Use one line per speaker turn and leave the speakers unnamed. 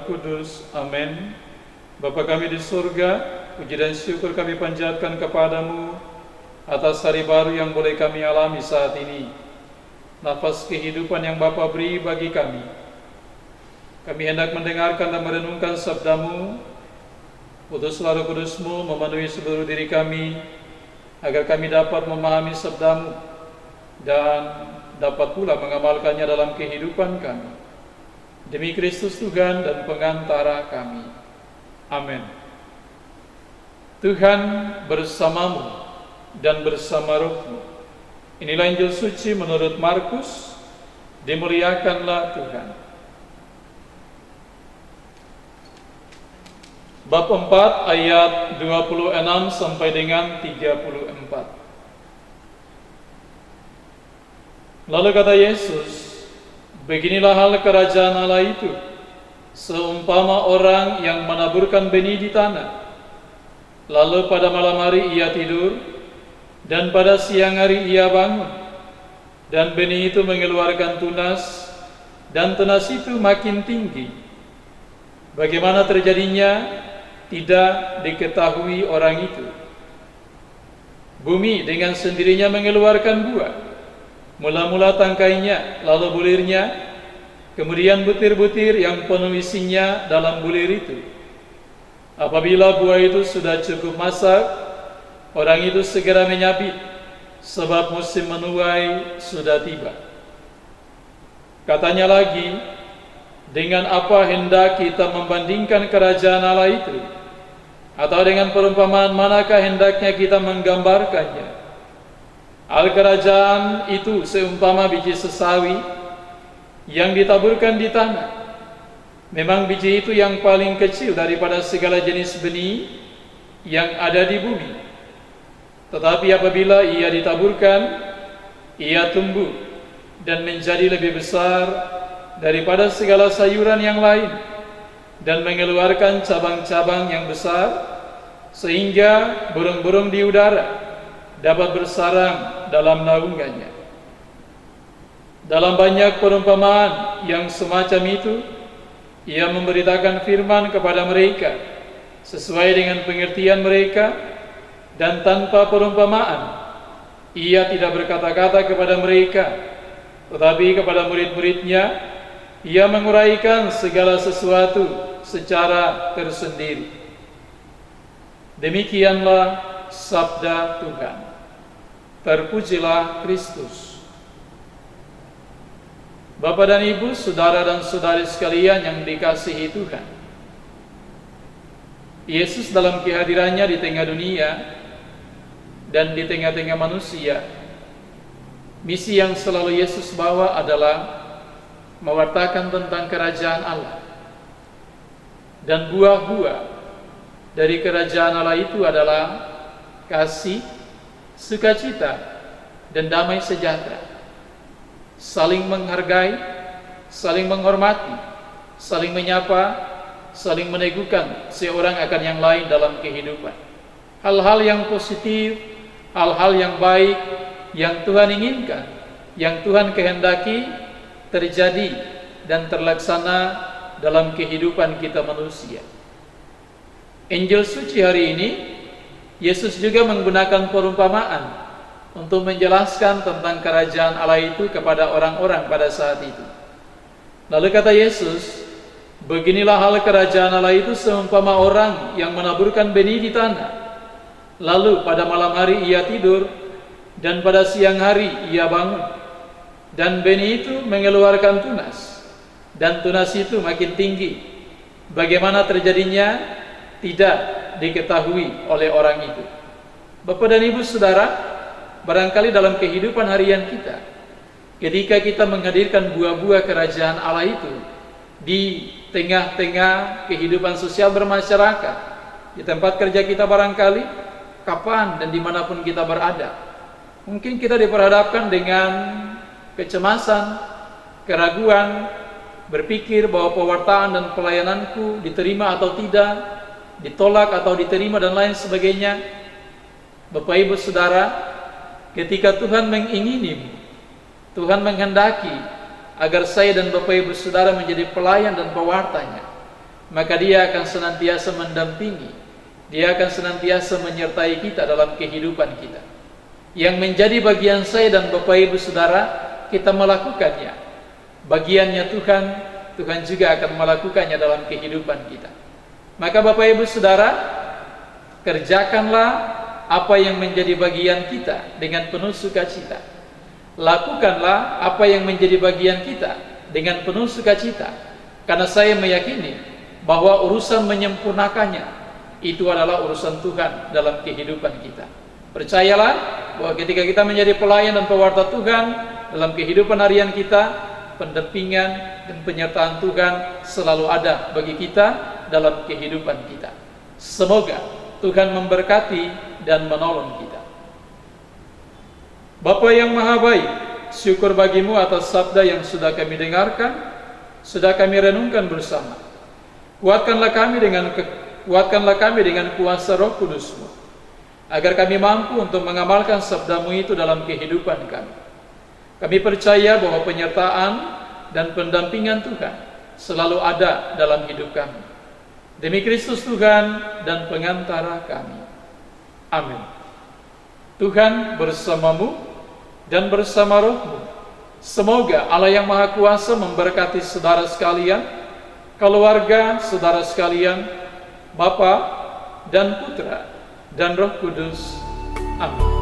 Kudus. Amin. Bapa kami di surga, puji dan syukur kami panjatkan kepadamu atas hari baru yang boleh kami alami saat ini. Nafas kehidupan yang Bapa beri bagi kami. Kami hendak mendengarkan dan merenungkan sabdamu. Utuslah Roh Kudus-Mu memenuhi seluruh diri kami, agar kami dapat memahami sabdamu dan dapat pula mengamalkannya dalam kehidupan kami. Demi Kristus Tuhan dan pengantara kami. Amin. Tuhan bersamamu dan bersama rohmu. Inilah Injil suci menurut Markus. Dimuliakanlah Tuhan. Bab 4 ayat 26 sampai dengan 34. Lalu kata Yesus, beginilah hal kerajaan Allah itu, seumpama orang yang menaburkan benih di tanah. Lalu pada malam hari ia tidur, dan pada siang hari ia bangun, dan benih itu mengeluarkan tunas, dan tunas itu makin tinggi. Bagaimana terjadinya tidak diketahui orang itu. Bumi dengan sendirinya mengeluarkan buah, mula-mula tangkainya, lalu bulirnya, kemudian butir-butir yang penuh isinya dalam bulir itu. Apabila buah itu sudah cukup masak, orang itu segera menyabit, sebab musim menuai sudah tiba. Katanya lagi, dengan apa hendak kita membandingkan kerajaan Allah itu? Atau dengan perumpamaan manakah hendaknya kita menggambarkannya? Al-kerajaan itu seumpama biji sesawi yang ditaburkan di tanah. Memang biji itu yang paling kecil daripada segala jenis benih yang ada di bumi. Tetapi apabila ia ditaburkan, ia tumbuh dan menjadi lebih besar daripada segala sayuran yang lain, dan mengeluarkan cabang-cabang yang besar, sehingga burung-burung di udara dapat bersarang dalam naungannya. Dalam banyak perumpamaan yang semacam itu, ia memberitakan firman kepada mereka sesuai dengan pengertian mereka, dan tanpa perumpamaan ia tidak berkata-kata kepada mereka, tetapi kepada murid-muridnya ia menguraikan segala sesuatu secara tersendiri. Demikianlah sabda Tuhan. Terpujilah Kristus. Bapak dan Ibu, saudara dan saudari sekalian yang dikasihi Tuhan, Yesus dalam kehadirannya di tengah dunia dan di tengah-tengah manusia, misi yang selalu Yesus bawa adalah mewartakan tentang kerajaan Allah. Dan buah-buah dari kerajaan Allah itu adalah kasih, sukacita, dan damai sejahtera. Saling menghargai, saling menghormati, saling menyapa, saling meneguhkan seorang akan yang lain dalam kehidupan. Hal-hal yang positif, hal-hal yang baik yang Tuhan inginkan, yang Tuhan kehendaki terjadi dan terlaksana dalam kehidupan kita manusia. Injil suci hari ini, Yesus juga menggunakan perumpamaan untuk menjelaskan tentang kerajaan Allah itu kepada orang-orang pada saat itu. Lalu kata Yesus, beginilah hal kerajaan Allah itu seumpama orang yang menaburkan benih di tanah. Lalu pada malam hari ia tidur, dan pada siang hari ia bangun, dan benih itu mengeluarkan tunas, dan tunas itu makin tinggi. Bagaimana terjadinya tidak diketahui oleh orang itu. Bapak dan Ibu saudara, barangkali dalam kehidupan harian kita, ketika kita menghadirkan buah-buah kerajaan Allah itu di tengah-tengah kehidupan sosial bermasyarakat, di tempat kerja kita barangkali, kapan dan dimanapun kita berada, mungkin kita diperhadapkan dengan kecemasan, keraguan, berpikir bahwa pewartaan dan pelayananku diterima atau tidak, ditolak atau diterima, dan lain sebagainya. Bapak Ibu Saudara, ketika Tuhan mengingini, Tuhan menghendaki agar saya dan Bapak Ibu Saudara menjadi pelayan dan pewartanya, maka Dia akan senantiasa mendampingi, Dia akan senantiasa menyertai kita dalam kehidupan kita. Yang menjadi bagian saya dan Bapak Ibu Saudara, kita melakukannya. Bagiannya Tuhan, Tuhan juga akan melakukannya dalam kehidupan kita. Maka Bapak Ibu Saudara, kerjakanlah apa yang menjadi bagian kita dengan penuh sukacita. Lakukanlah apa yang menjadi bagian kita dengan penuh sukacita. Karena saya meyakini bahwa urusan menyempurnakannya itu adalah urusan Tuhan dalam kehidupan kita. Percayalah bahwa ketika kita menjadi pelayan dan pewarta Tuhan dalam kehidupan harian kita, pendampingan dan penyertaan Tuhan selalu ada bagi kita dalam kehidupan kita. Semoga Tuhan memberkati dan menolong kita. Bapa yang Maha Baik, syukur bagimu atas sabda yang sudah kami dengarkan, sudah kami renungkan bersama. Kuatkanlah kami dengan kuasa Roh Kudus-Mu, agar kami mampu untuk mengamalkan sabdamu itu dalam kehidupan kami. Kami percaya bahwa penyertaan dan pendampingan Tuhan selalu ada dalam hidup kami. Demi Kristus Tuhan dan pengantara kami. Amin. Tuhan bersamamu dan bersama rohmu. Semoga Allah yang Maha Kuasa memberkati saudara sekalian, keluarga saudara sekalian, Bapa dan Putra dan Roh Kudus. Amin.